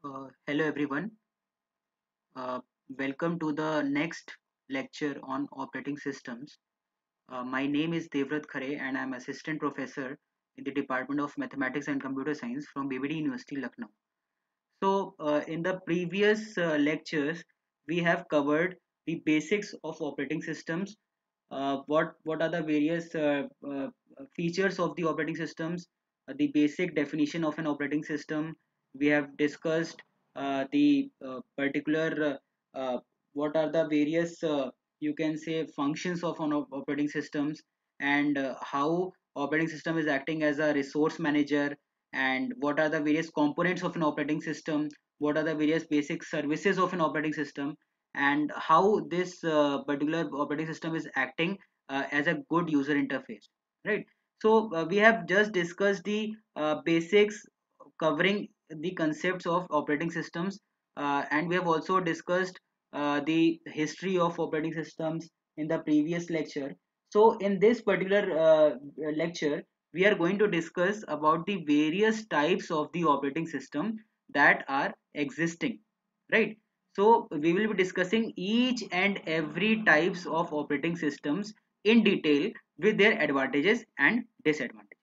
Hello everyone. Uh, Welcome to the next lecture on operating systems. My name is Devrat Khare and I'm assistant professor in the Department of Mathematics and Computer Science from BBD University, Lucknow. In the previous lectures, we have covered the basics of operating systems. What are the various features of the operating systems? The basic definition of an operating system. We have discussed the particular what are the various you can say functions of an operating systems, and how operating system is acting as a resource manager, and what are the various components of an operating system, what are the various basic services of an operating system, and how this particular operating system is acting as a good user interface, right? We have just discussed the basics covering the concepts of operating systems, and we have also discussed the history of operating systems in the previous lecture. So in this particular lecture, we are going to discuss about the various types of the operating system that are existing, right? So we will be discussing each and every types of operating systems in detail with their advantages and disadvantages.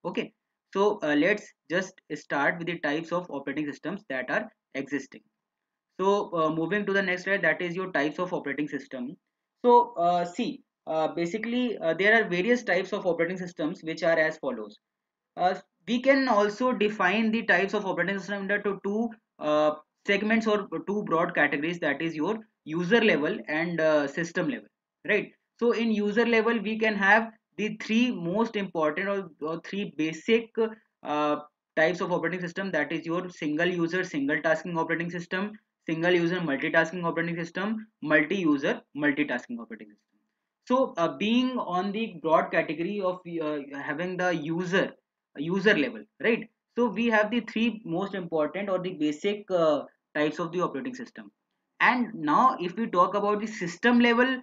Okay, let's just start with the types of operating systems that are existing. Moving to the next slide, that is your types of operating system. Basically, there are various types of operating systems which are as follows. Uh, we can also define the types of operating system into two segments or two broad categories, that is your user level and system level, right? So in user level, we can have the three most important or three basic uh, types of operating system, that is your single user single tasking operating system, single user multitasking operating system, multi user multitasking operating system. Being on the broad category of having the user level, right? So we have the three most important or the basic types of the operating system. And now if we talk about the system level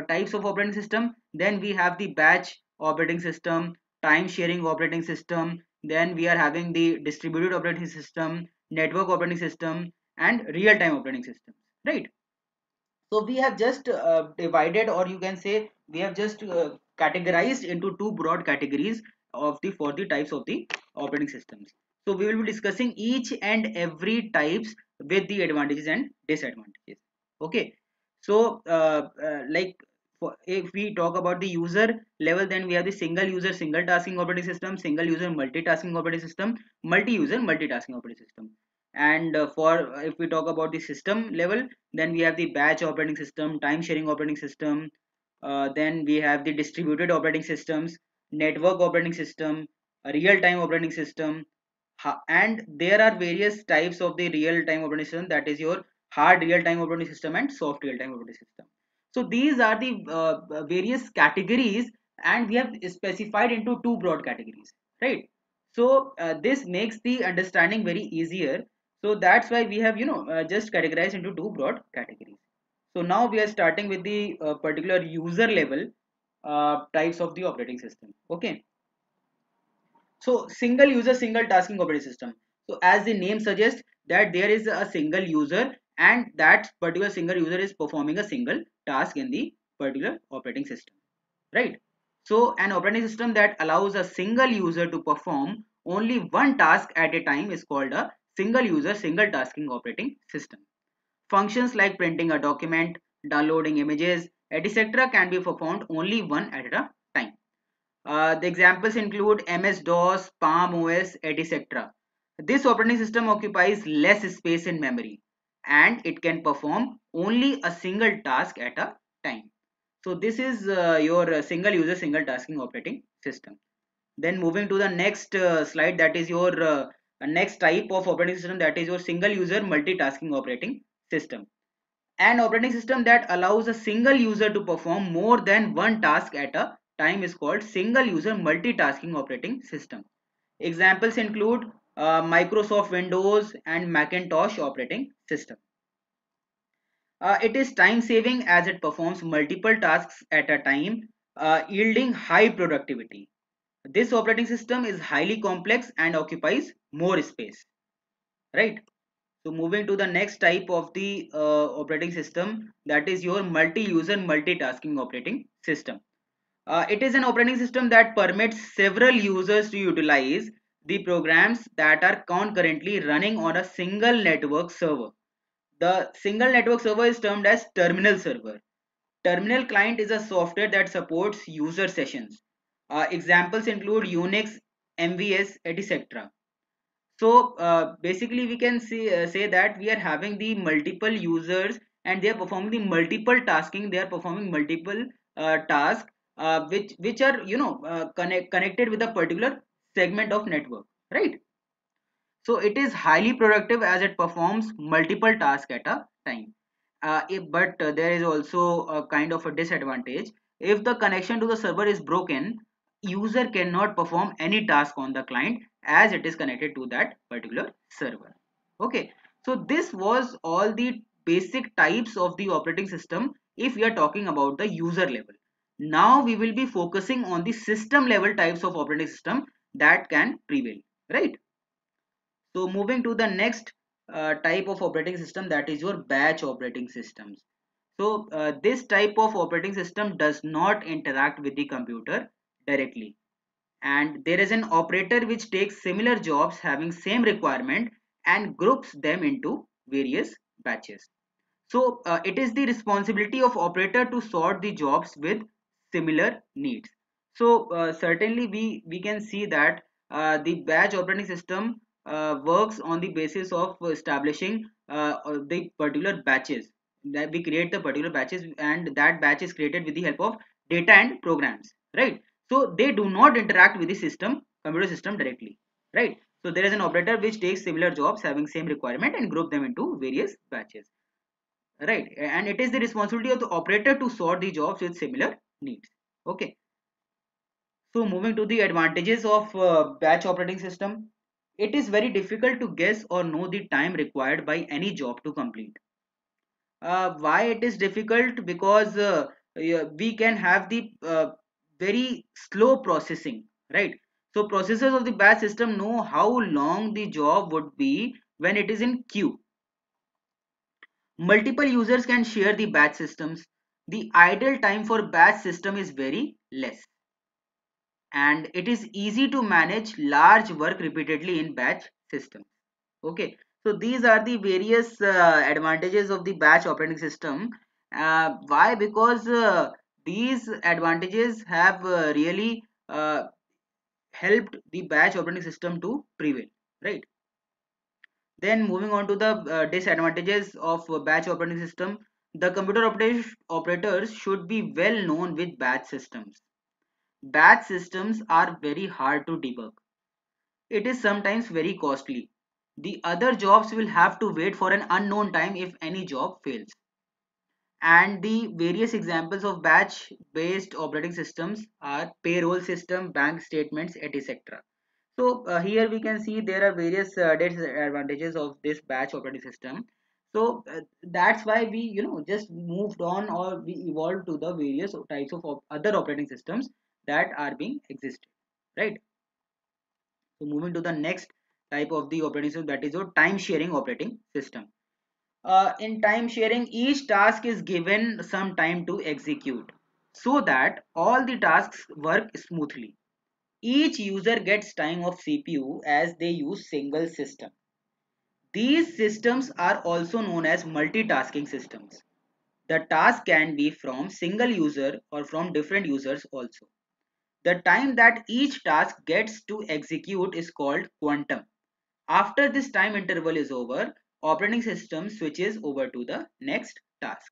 types of operating system, then we have the batch operating system, time sharing operating system, then we are having the distributed operating system, network operating system, and real time operating system, right? So we have just divided, or you can say we have just categorized into two broad categories of the for the types of the operating systems. So we will be discussing each and every types with the advantages and disadvantages. Okay, like if we talk about the user level, then we have the single user single tasking operating system, single user multitasking operating system, multi user multitasking operating system. And for if we talk about the system level, then we have the batch operating system, time sharing operating system, then we have the distributed operating systems, network operating system, a real time operating system. And there are various types of the real time operating system, that is your hard real time operating system and soft real time operating system. So these are the various categories, and we have specified into two broad categories, right? This makes the understanding very easier. So that's why we have just categorized into two broad categories. So now we are starting with the particular user level types of the operating system. Okay, so single user single tasking operating system. So as the name suggests, that there is a single user, and that particular single user is performing a single task in the particular operating system, right? So an operating system that allows a single user to perform only one task at a time is called a single user single tasking operating system. Functions like printing a document, downloading images, etc. can be performed only one at a time. The examples include MS-DOS, Palm OS, etc. This operating system occupies less space in memory, and it can perform only a single task at a time. So this is your single user single tasking operating system. Then moving to the next slide, that is your next type of operating system, that is your single user multitasking operating system. An operating system that allows a single user to perform more than one task at a time is called single user multitasking operating system. Examples include Microsoft Windows and Macintosh operating system. It is time saving as it performs multiple tasks at a time, yielding high productivity. This operating system is highly complex and occupies more space, right? So moving to the next type of the operating system, that is your multi-user multitasking operating system. It is an operating system that permits several users to utilize the programs that are concurrently running on a single network server. The single network server is termed as terminal server. Terminal client is a software that supports user sessions. Examples include Unix, MVS, etc. So basically we can say that we are having the multiple users and they are performing the multiple tasking, they are performing multiple tasks which are connected with a particular segment of network, right? So it is highly productive as it performs multiple tasks at a time. But there is also a kind of a disadvantage. If the connection to the server is broken, user cannot perform any task on the client as it is connected to that particular server. Okay, so this was all the basic types of the operating system if we are talking about the user level. Now we will be focusing on the system level types of operating system that can prevail, right? So moving to the next type of operating system, that is your batch operating systems. So this type of operating system does not interact with the computer directly, and there is an operator which takes similar jobs having same requirement and groups them into various batches. So it is the responsibility of operator to sort the jobs with similar needs. So certainly we can see that the batch operating system works on the basis of establishing the particular batches, that we create the particular batches and that batch is created with the help of data and programs, right? So they do not interact with the system, computer system directly, right? So there is an operator which takes similar jobs having same requirement and group them into various batches, right? And it is the responsibility of the operator to sort the jobs with similar needs. Okay, so moving to the advantages of batch operating system, it is very difficult to guess or know the time required by any job to complete. Why it is difficult? Because yeah, we can have the very slow processing, right? So processors of the batch system know how long the job would be when it is in queue. Multiple users can share the batch systems. The idle time for batch system is very less, and it is easy to manage large work repeatedly in batch systems. Okay, so these are the various advantages of the batch operating system. Why? Because these advantages have really helped the batch operating system to prevail, right? Then moving on to the disadvantages of batch operating system, the operators should be well known with batch systems. Batch systems are very hard to debug. It is sometimes very costly. The other jobs will have to wait for an unknown time if any job fails. And the various examples of batch based operating systems are payroll system, bank statements, etc. So here we can see there are various disadvantages of this batch operating system. So that's why we just moved on, or we evolved to the various types of other operating systems that are being existed, right? So moving to the next type of the operating system, that is your time sharing operating system. In time sharing, each task is given some time to execute so that all the tasks work smoothly. Each user gets time of CPU as they use single system. These systems are also known as multitasking systems. The task can be from single user or from different users also. The time that each task gets to execute is called quantum. After this time interval is over, operating system switches over to the next task.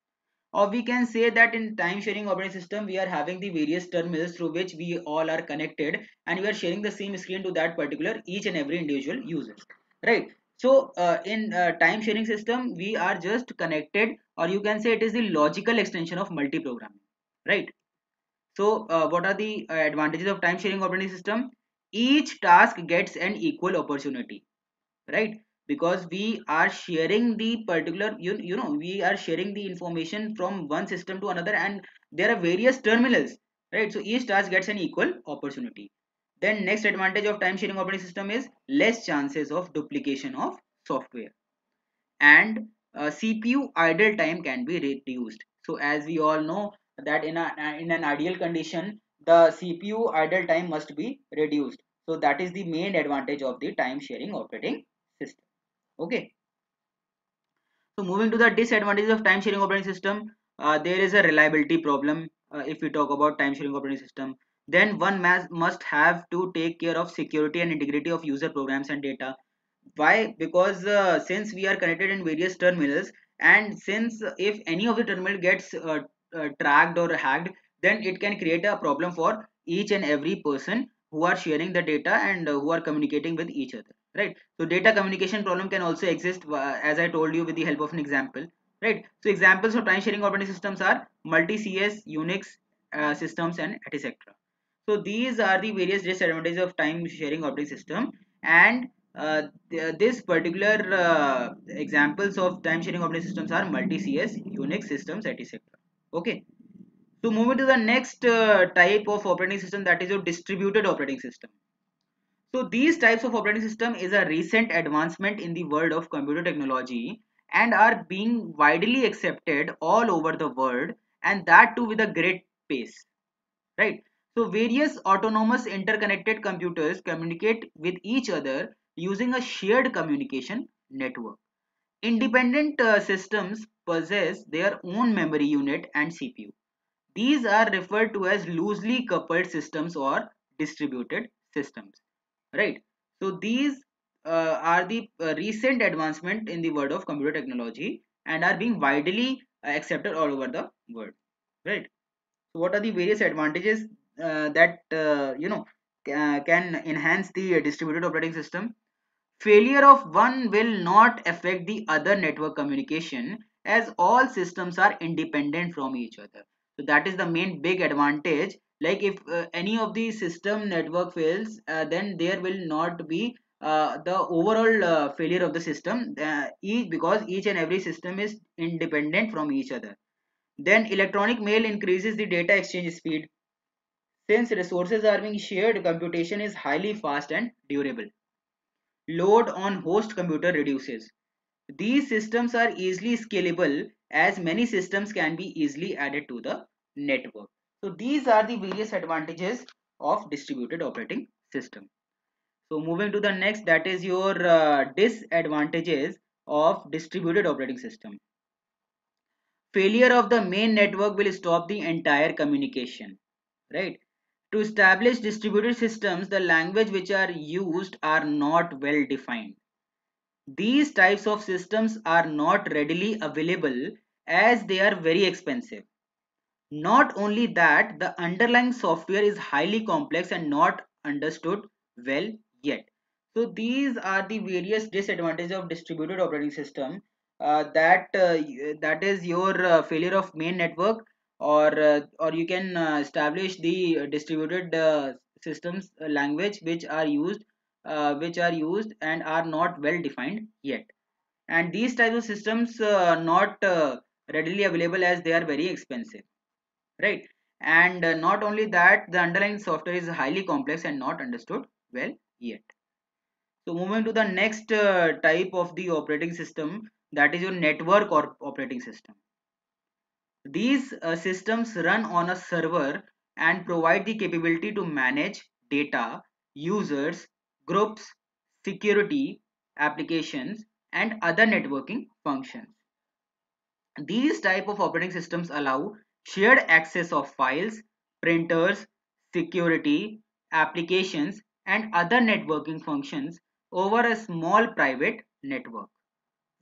Or we can say that in time sharing operating system, we are having the various terminals through which we all are connected and we are sharing the same screen to that particular each and every individual users, right? So in time sharing system, we are just connected, or you can say it is the logical extension of multi-programming, right? So what are the advantages of time sharing operating system? Each task gets an equal opportunity, right? Because we are sharing the particular we are sharing the information from one system to another, and there are various terminals, right? So each task gets an equal opportunity. Then next advantage of time sharing operating system is less chances of duplication of software. and CPU idle time can be reduced. So as we all know that in an ideal condition, the CPU idle time must be reduced. So that is the main advantage of the time sharing operating system. Okay. So moving to the disadvantages of time sharing operating system, there is a reliability problem. If we talk about time sharing operating system, then one must have to take care of security and integrity of user programs and data. Why? Because since we are connected in various terminals, and since if any of the terminal gets tracked or hacked, then it can create a problem for each and every person who are sharing the data and who are communicating with each other, right? So data communication problem can also exist, as I told you, with the help of an example, right? So examples of time sharing operating systems are multi-CS, Unix systems, and etc. So these are the various disadvantages of time sharing operating system, and this particular examples of time sharing operating systems are multi-CS, Unix systems, etc. Okay. So moving to the next type of operating system, that is your distributed operating system. So these types of operating system is a recent advancement in the world of computer technology and are being widely accepted all over the world, and that too with a great pace, right? So various autonomous interconnected computers communicate with each other using a shared communication network. Independent systems possess their own memory unit and CPU. These are referred to as loosely coupled systems or distributed systems, right? So these are the recent advancement in the world of computer technology and are being widely accepted all over the world, right? So what are the various advantages that can enhance the distributed operating system? Failure of one will not affect the other network communication, as all systems are independent from each other. So that is the main big advantage. Like if any of the system network fails, then there will not be the overall failure of the system, because each and every system is independent from each other. Then electronic mail increases the data exchange speed. Since resources are being shared, computation is highly fast and durable. Load on host computer reduces. These systems are easily scalable, as many systems can be easily added to the network. So these are the various advantages of distributed operating system. So moving to the next, that is your disadvantages of distributed operating system. Failure of the main network will stop the entire communication, right? To establish distributed systems, the language which are used are not well defined. These types of systems are not readily available, as they are very expensive. Not only that, the underlying software is highly complex and not understood well yet. So these are the various disadvantages of distributed operating system. That is your failure of main network, or you can establish the distributed systems language which are used and are not well defined yet. And these types of systems not readily available, as they are very expensive, right? And not only that, the underlying software is highly complex and not understood well yet. So moving to the next type of the operating system, that is your network or operating system. These systems run on a server and provide the capability to manage data, users, groups, security, applications, and other networking functions. These type of operating systems allow shared access of files, printers, security, applications, and other networking functions over a small private network.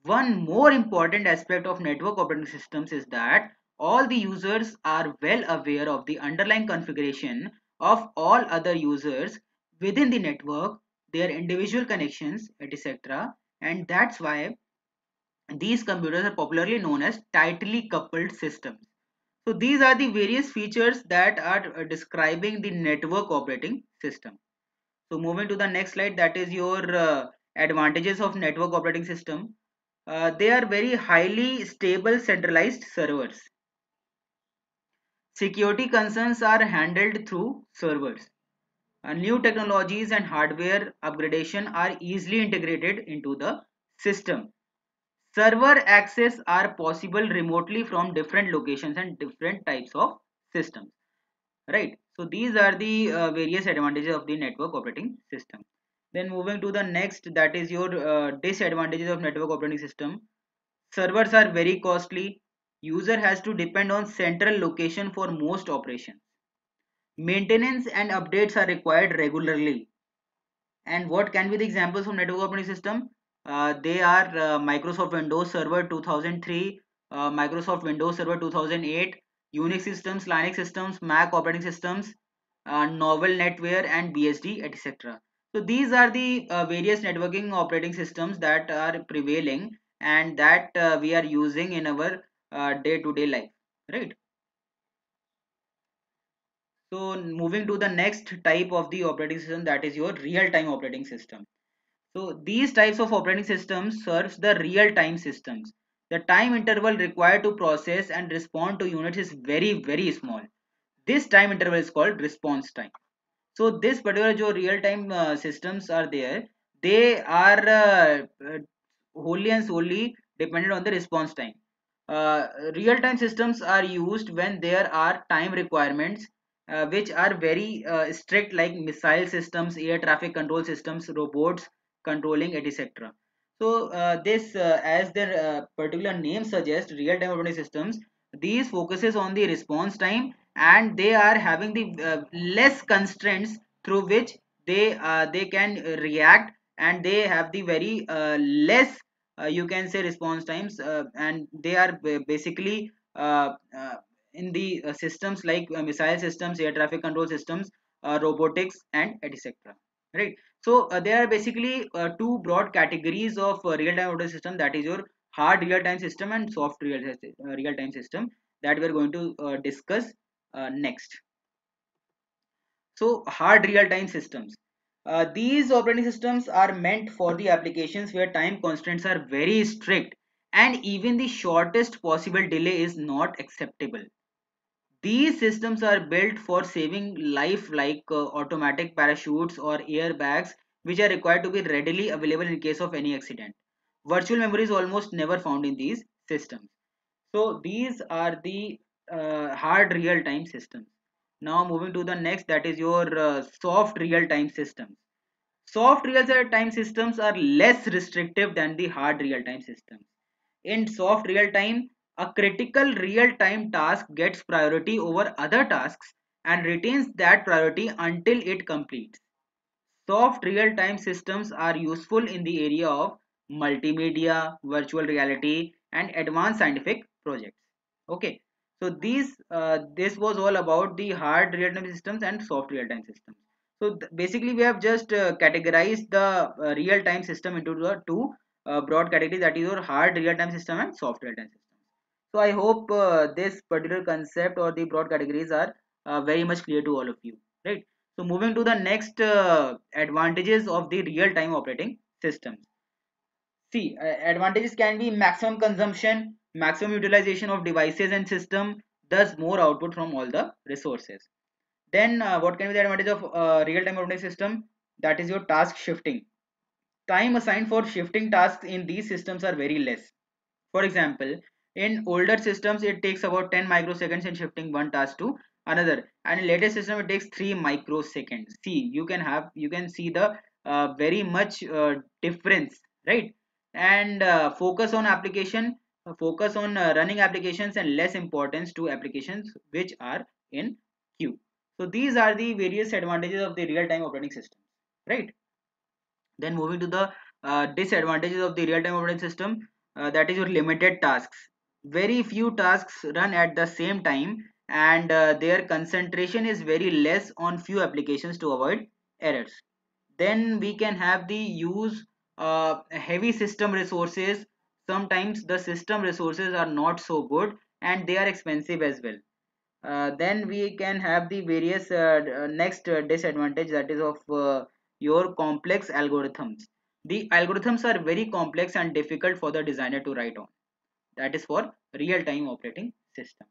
One more important aspect of network operating systems is that all the users are well aware of the underlying configuration of all other users within the network, their individual connections, etc. And that's why these computers are popularly known as tightly coupled systems. So these are the various features that are describing the network operating system. So moving to the next slide, that is your advantages of network operating system. They are very highly stable centralized servers. Security concerns are handled through servers. New technologies and hardware upgradation are easily integrated into the system. Server access are possible remotely from different locations and different types of systems, right? So these are the various advantages of the network operating system. Then moving to the next, that is your disadvantages of network operating system. Servers are very costly. User has to depend on central location for most operations. Maintenance and updates are required regularly. And what can be the examples of network operating system? They are Microsoft Windows Server 2003, Microsoft Windows Server 2008, Unix systems, Linux systems, Mac operating systems, Novel NetWare, and BSD, etc. So these are the various networking operating systems that are prevailing and that we are using in our day-to-day life, right? So moving to the next type of the operating system, that is your real-time operating system. So these types of operating systems serves the real-time systems. The time interval required to process and respond to units is very small. This time interval is called response time. So this particular जो real-time systems are there, they are wholly and solely dependent on the response time. Real-time systems are used when there are time requirements which are very strict, like missile systems, air traffic control systems, robots controlling, etc. So this, as their particular name suggests, real-time operating systems, these focuses on the response time, and they are having the less constraints through which they can react, and they have the very less you can say response times, and they are basically in the systems like missile systems, air traffic control systems, robotics, and etc. Right. So there are basically two broad categories of real-time operating system, that is your hard real-time system and soft real-time system, that we are going to discuss next. So hard real-time systems. These operating systems are meant for the applications where time constraints are very strict and even the shortest possible delay is not acceptable. These systems are built for saving life, like automatic parachutes or airbags, which are required to be readily available in case of any accident. Virtual memory is almost never found in these systems. So these are the hard real-time systems. Now moving to the next, that is your soft real-time systems. Soft real-time systems are less restrictive than the hard real-time systems. In soft real-time, a critical real-time task gets priority over other tasks and retains that priority until it completes. Soft real-time systems are useful in the area of multimedia, virtual reality, and advanced scientific projects. Okay, so this was all about the hard real-time systems and soft real-time systems. So basically, we have just categorized the real-time system into the two broad categories, that is your hard real-time system and soft real-time system. So I hope this particular concept or the broad categories are very much clear to all of you, right? So moving to the next advantages of the real-time operating systems. See, advantages can be maximum consumption, maximum utilization of devices and system, thus more output from all the resources. Then what can be the advantage of real-time operating system? That is your task shifting. Time assigned for shifting tasks in these systems are very less. For example, in older systems, it takes about 10 microseconds in shifting one task to another, and in latest system, it takes 3 microseconds. See, you can see the very much difference, right? And focus on running applications, and less importance to applications which are in queue. So these are the various advantages of the real-time operating system, right? Then moving to the disadvantages of the real-time operating system, that is your limited tasks. Very few tasks run at the same time, and their concentration is very less on few applications to avoid errors. Then we can have the use heavy system resources. Sometimes the system resources are not so good and they are expensive as well. Then we can have the various next disadvantage, that is of your complex algorithms. The algorithms are very complex and difficult for the designer to write on. That is for real-time operating system.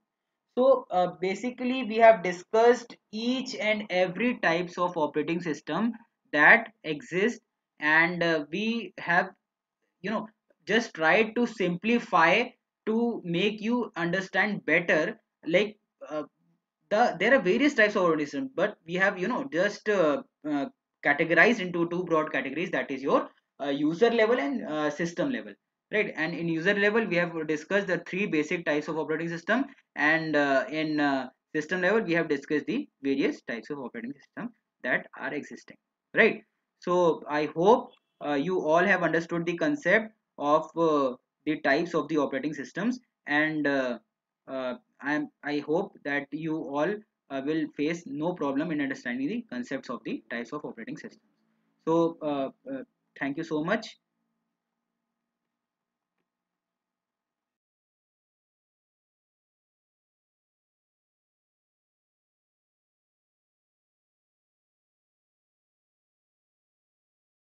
So basically we have discussed each and every types of operating system that exist, and we have, you know, just try to simplify to make you understand better. Like uh, there are various types of operating system, but we have just categorized into two broad categories, that is your user level and system level, right? And in user level we have discussed the three basic types of operating system, and in system level we have discussed the various types of operating system that are existing, right? So I hope you all have understood the concept of the types of the operating systems, and I hope that you all will face no problem in understanding the concepts of the types of operating systems. So thank you so much.